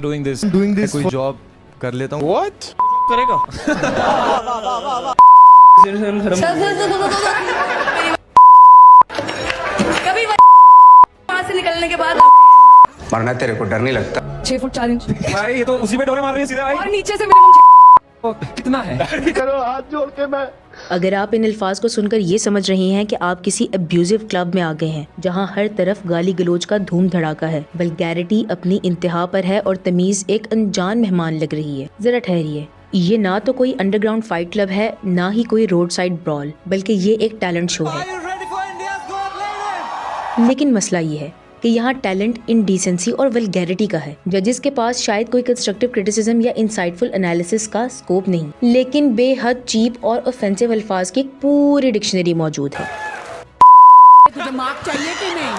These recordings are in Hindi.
doing this कोई जॉब कर लेता हूँ। What? करेगा कभी वहाँ से निकलने के बाद मरना तेरे को डर नहीं लगता? 6 फुट 4 इंच भाई ये तो उसी पे डोरे मार रही है सीधा भाई। और नीचे से मिनिमम कितना है? अगर आप इन अल्फाज को सुनकर ये समझ रहे हैं कि आप किसी अब्यूजिव क्लब में आ गए हैं जहां हर तरफ गाली गलोच का धूम धड़ाका है, वल्गैरिटी अपनी इंतहा पर है और तमीज एक अनजान मेहमान लग रही है, जरा ठहरिए। ये ना तो कोई अंडरग्राउंड फाइट क्लब है, ना ही कोई रोड साइड ब्रॉल, बल्कि ये एक टैलेंट शो है। लेकिन मसला ये है कि यहाँ टैलेंट इनडिसेंसी और वल्गैरिटी का है। जजेस के पास शायद कोई कंस्ट्रक्टिव क्रिटिसिज्म या इंसाइटफुल एनालिसिस का स्कोप नहीं, लेकिन बेहद चीप और ऑफेंसिव अल्फाज की पूरी डिक्शनरी मौजूद है। तुझे मार्क चाहिए कि नहीं?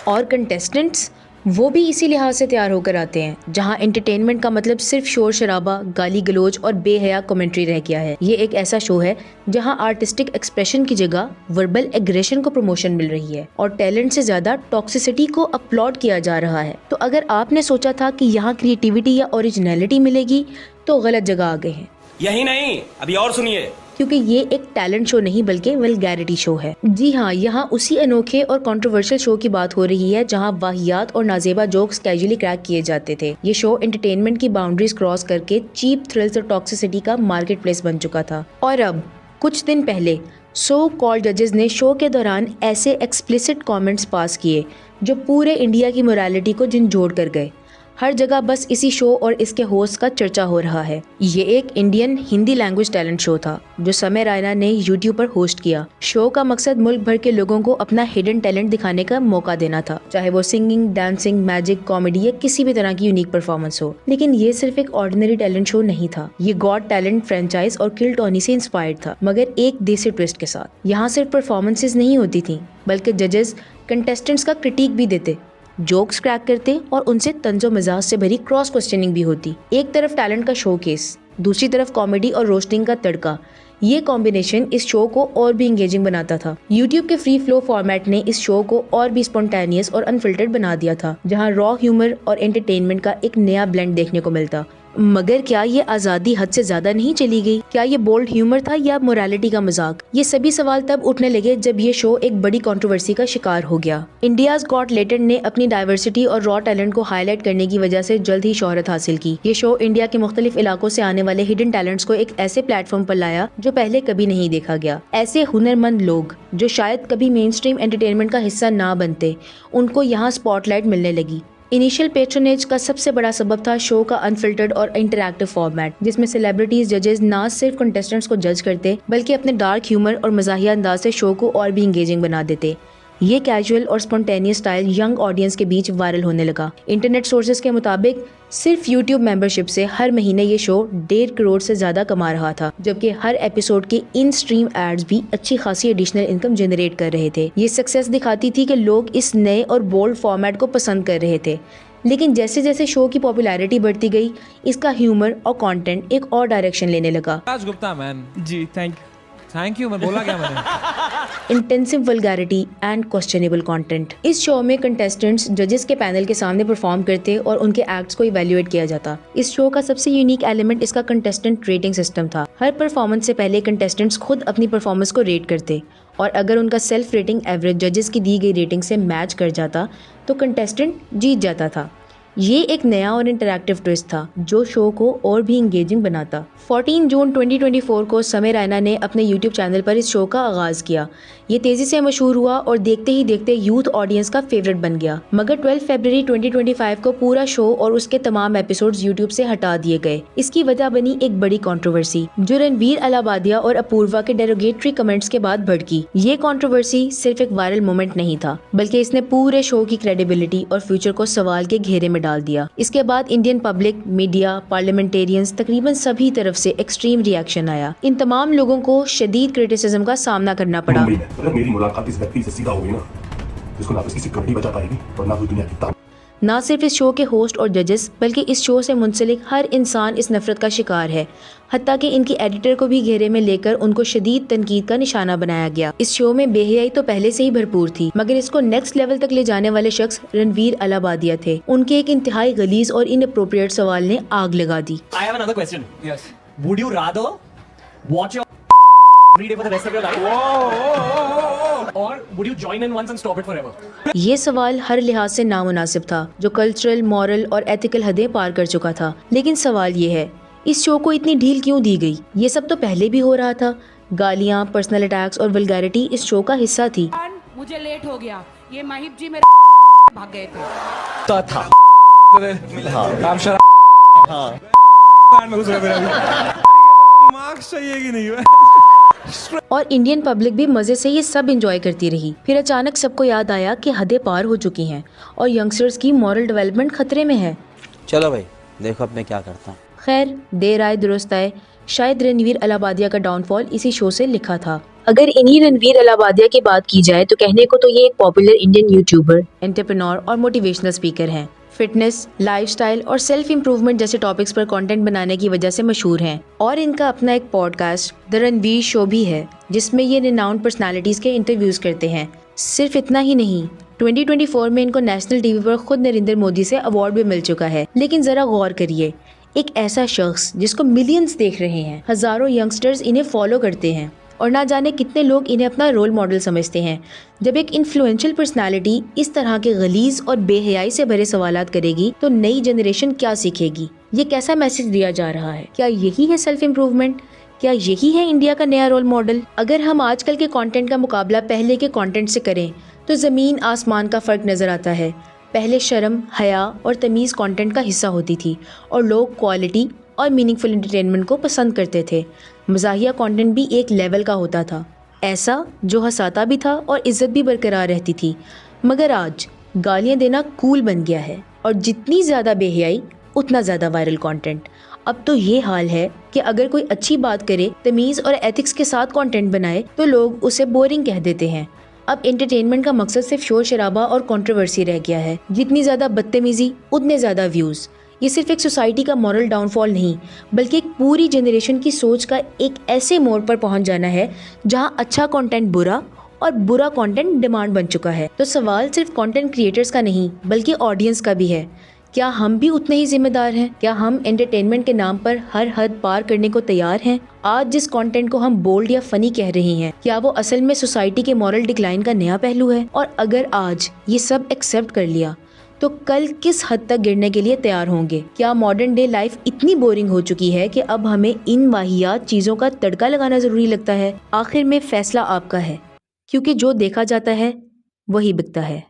और कंटेस्टेंट्स वो भी इसी लिहाज से तैयार होकर आते हैं जहां एंटरटेनमेंट का मतलब सिर्फ शोर शराबा, गाली गलोच और बेहया कमेंट्री रह गया है। ये एक ऐसा शो है जहां आर्टिस्टिक एक्सप्रेशन की जगह वर्बल एग्रेशन को प्रमोशन मिल रही है और टैलेंट से ज्यादा टॉक्सिसिटी को अपलॉड किया जा रहा है। तो अगर आपने सोचा था कि यहाँ क्रिएटिविटी या ओरिजिनलिटी मिलेगी तो गलत जगह आ गए हैं। यही नहीं, अभी और सुनिए, क्योंकि ये एक टैलेंट शो नहीं बल्कि वल्गैरिटी शो है। जी हाँ, यहाँ उसी अनोखे और कंट्रोवर्शियल शो की बात हो रही है जहाँ वाहियात और नाजेबा जोक्स कैजुअली क्रैक किए जाते थे। ये शो एंटरटेनमेंट की बाउंड्रीज क्रॉस करके चीप थ्रिल्स और टॉक्सिसिटी का मार्केट प्लेस बन चुका था। और अब कुछ दिन पहले सो कॉल्ड जजेस ने शो के दौरान ऐसे एक्सप्लिसिट कमेंट्स पास किए जो पूरे इंडिया की मोरालिटी को झंझोड़ कर गए। हर जगह बस इसी शो और इसके होस्ट का चर्चा हो रहा है। ये एक Indian Hindi language talent show था जो समय रायना ने यूट्यूब पर होस्ट किया। शो का मकसद मुल्क भर के लोगों को अपना हिडन टैलेंट दिखाने का मौका देना था, चाहे वो सिंगिंग, डांसिंग, मैजिक, कॉमेडी या किसी भी तरह की यूनिक परफॉर्मेंस हो। लेकिन ये सिर्फ एक ऑर्डिनरी टैलेंट शो नहीं था, ये गॉट टैलेंट फ्रेंचाइज और किल टोनी से इंस्पायर्ड था, मगर एक देसी ट्विस्ट के साथ। यहाँ सिर्फ परफॉर्मेंसेज नहीं होती थी बल्कि जजेस कंटेस्टेंट्स का क्रिटिक भी देते, जोक्स क्रैक करते और उनसे तंजो मिजाज से भरी क्रॉस क्वेश्चनिंग भी होती। एक तरफ टैलेंट का शोकेस, दूसरी तरफ कॉमेडी और रोस्टिंग का तड़का। ये कॉम्बिनेशन इस शो को और भी एंगेजिंग बनाता था। यूट्यूब के फ्री फ्लो फॉर्मेट ने इस शो को और भी स्पॉन्टेनियस और अनफिल्टर्ड बना दिया था, जहां रॉ ह्यूमर और एंटरटेनमेंट का एक नया ब्लेंड देखने को मिलता। मगर क्या ये आज़ादी हद से ज्यादा नहीं चली गई? क्या ये बोल्ड ह्यूमर था या मोरालिटी का मजाक? ये सभी सवाल तब उठने लगे जब ये शो एक बड़ी कंट्रोवर्सी का शिकार हो गया। इंडियाज गॉट टैलेंट ने अपनी डाइवर्सिटी और रॉ टैलेंट को हाईलाइट करने की वजह से जल्द ही शोहरत हासिल की। ये शो इंडिया के मुख्तलिफ इलाकों से आने वाले हिडन टैलेंट्स को एक ऐसे प्लेटफॉर्म पर लाया जो पहले कभी नहीं देखा गया। ऐसे हुनरमंद लोग जो शायद कभी मेन स्ट्रीम एंटरटेनमेंट का हिस्सा ना बनते, उनको यहाँ स्पॉटलाइट मिलने लगी। इनिशियल पेट्रोनेज का सबसे बड़ा सबब था शो का अनफिल्टर्ड और इंटरैक्टिव फॉर्मेट, जिसमें सेलिब्रिटीज जजेस ना सिर्फ कंटेस्टेंट्स को जज करते बल्कि अपने डार्क ह्यूमर और मज़ाहिया अंदाज से शो को और भी इंगेजिंग बना देते। ये कैजुअल और स्पॉन्टेनियस स्टाइल यंग ऑडियंस के बीच वायरल होने लगा। इंटरनेट सोर्सेज के मुताबिक सिर्फ यूट्यूब मेंबरशिप से हर महीने ये शो 1.5 करोड़ से ज्यादा कमा रहा था, जबकि हर एपिसोड के इन स्ट्रीम एड्स भी अच्छी खासी एडिशनल इनकम जनरेट कर रहे थे। ये सक्सेस दिखाती थी कि लोग इस नए और बोल्ड फॉर्मेट को पसंद कर रहे थे। लेकिन जैसे जैसे शो की पॉपुलैरिटी बढ़ती गई, इसका ह्यूमर और कंटेंट एक और डायरेक्शन लेने लगा। Raj Gupta man ji, thank you मैं बोला क्या मैंने? Intensive vulgarity and questionable content. इस शो में कंटेस्टेंट्स जजेस के पैनल के सामने परफॉर्म करते और उनके एक्ट्स को इवैल्यूएट किया जाता। इस शो का सबसे यूनिक एलिमेंट इसका कंटेस्टेंट रेटिंग सिस्टम था। हर परफॉर्मेंस से पहले कंटेस्टेंट्स खुद अपनी परफॉर्मेंस को रेट करते और अगर उनका सेल्फ रेटिंग एवरेज जजेस की दी गई रेटिंग से मैच कर जाता तो कंटेस्टेंट जीत जाता था। ये एक नया और इंटरैक्टिव ट्विस्ट था जो शो को और भी इंगेजिंग बनाता। 14 जून 2024 को समय रैना ने अपने YouTube चैनल पर इस शो का आगाज किया। ये तेजी से मशहूर हुआ और देखते ही देखते यूथ ऑडियंस का फेवरेट बन गया। मगर 12 फरवरी 2025 को पूरा शो और उसके तमाम एपिसोड्स YouTube से हटा दिए गए। इसकी वजह बनी एक बड़ी कंट्रोवर्सी जो रणवीर अलाहाबादिया और अपूर्वा के डेरोगेटरी कमेंट्स के बाद भड़की। ये कंट्रोवर्सी सिर्फ एक वायरल मोमेंट नहीं था, बल्कि इसने पूरे शो की क्रेडिबिलिटी और फ्यूचर को सवाल के घेरे में डाल दिया। इसके बाद इंडियन पब्लिक, मीडिया, पार्लियामेंटेरियंस, तकरीबन सभी तरफ से एक्सट्रीम रिएक्शन आया। इन तमाम लोगों को शदीद क्रिटिसिज्म का सामना करना पड़ा। अगर मेरी मुलाकात इस व्यक्ति से सीधा होगी ना, जिसको ना तो किसी कबड्डी बचा पाएगी और ना कोई दुनिया की ताकत। ना सिर्फ इस शो के होस्ट और जजेस बल्कि इस शो से मुंसलिक हर इंसान इस नफरत का शिकार है। हत्ता कि इनकी एडिटर को भी घेरे में लेकर उनको शदीद तनकीद का निशाना बनाया गया। इस शो में बेहयाई तो पहले से ही भरपूर थी, मगर इसको नेक्स्ट लेवल तक ले जाने वाले शख्स रणवीर अलाबादिया थे। उनके एक इंतहाई गलीज और इनअप्रोप्रिएट सवाल ने आग लगा दी। I have another question. Yes. Would you rather watch your every day for the rest of your life? Or would you join in once and stop it forever? ये सवाल हर लिहाज से नामुनासिब था, जो कल्चरल, मॉरल और एथिकल हदें पार कर चुका था। लेकिन सवाल ये है, इस शो को इतनी ढील क्यों दी गई? ये सब तो पहले भी हो रहा था। गालियाँ, पर्सनल अटैक्स और वल्गैरिटी इस शो का हिस्सा थी। मुझे लेट हो गया, ये माहिब जी मेरे भाग गए थे। था। मार्क्स चाहिए कि नहीं? और इंडियन पब्लिक भी मजे से ये सब एंजॉय करती रही। फिर अचानक सबको याद आया कि हदें पार हो चुकी हैं और यंगस्टर्स की मॉरल डेवलपमेंट खतरे में है। चलो भाई, देखो अब मैं क्या करता हूँ। खैर, देर आए दुरुस्त आए। शायद रणवीर अलाबादिया का डाउनफॉल इसी शो से लिखा था। अगर इन्हीं रणवीर अलाबादिया की बात की जाए तो कहने को तो ये एक पॉपुलर इंडियन यूट्यूबर, एंटरप्रेन्योर और मोटिवेशनल स्पीकर हैं। फिटनेस, लाइफस्टाइल और सेल्फ इम्प्रूवमेंट जैसे टॉपिक्स पर कंटेंट बनाने की वजह से मशहूर हैं। और इनका अपना एक पॉडकास्ट द रणवीर शो भी है, जिसमें ये रिनाउंड पर्सनालिटीज के इंटरव्यूज करते हैं। सिर्फ इतना ही नहीं, 2024 में इनको नेशनल टीवी पर खुद नरेंद्र मोदी से अवार्ड भी मिल चुका है। लेकिन जरा गौर करिए, एक ऐसा शख्स जिसको मिलियंस देख रहे हैं, हजारों यंगस्टर्स इन्हें फॉलो करते हैं और ना जाने कितने लोग इन्हें अपना रोल मॉडल समझते हैं। जब एक इन्फ्लुएंशियल पर्सनालिटी इस तरह के गलीज और बेहयाई से भरे सवालात करेगी तो नई जनरेशन क्या सीखेगी? ये कैसा मैसेज दिया जा रहा है? क्या यही है सेल्फ इम्प्रूवमेंट? क्या यही है इंडिया का नया रोल मॉडल? अगर हम आजकल के कंटेंट का मुकाबला पहले के कंटेंट से करें तो जमीन आसमान का फर्क नजर आता है। पहले शर्म, हया और तमीज़ कंटेंट का हिस्सा होती थी और लोग क्वालिटी और मीनिंगफुल एंटरटेनमेंट को पसंद करते थे। मज़ाहिया कंटेंट भी एक लेवल का होता था, ऐसा जो हंसाता भी था और इज्जत भी बरकरार रहती थी। मगर आज गालियाँ देना कूल बन गया है और जितनी ज़्यादा बेहयाई उतना ज़्यादा वायरल कंटेंट। अब तो ये हाल है कि अगर कोई अच्छी बात करे, तमीज़ और एथिक्स के साथ कंटेंट बनाए तो लोग उसे बोरिंग कह देते हैं। अब एंटरटेनमेंट का मकसद सिर्फ शोर शराबा और कंट्रोवर्सी रह गया है। जितनी ज़्यादा बदतमीज़ी उतने ज़्यादा व्यूज़। ये सिर्फ एक सोसाइटी का मॉरल डाउनफॉल नहीं, बल्कि एक पूरी जनरेशन की सोच का एक ऐसे मोड़ पर पहुंच जाना है जहां अच्छा कंटेंट बुरा और बुरा कंटेंट डिमांड बन चुका है। तो सवाल सिर्फ कंटेंट क्रिएटर्स का नहीं बल्कि ऑडियंस का भी है। क्या हम भी उतने ही जिम्मेदार हैं? क्या हम एंटरटेनमेंट के नाम पर हर हद पार करने को तैयार हैं? आज जिस कंटेंट को हम बोल्ड या फनी कह रहे हैं, क्या वो असल में सोसाइटी के मॉरल डिक्लाइन का नया पहलू है? और अगर आज ये सब एक्सेप्ट कर लिया तो कल किस हद तक गिरने के लिए तैयार होंगे? क्या मॉडर्न डे लाइफ इतनी बोरिंग हो चुकी है कि अब हमें इन वाहियात चीजों का तड़का लगाना जरूरी लगता है? आखिर में फैसला आपका है, क्योंकि जो देखा जाता है वही बिकता है।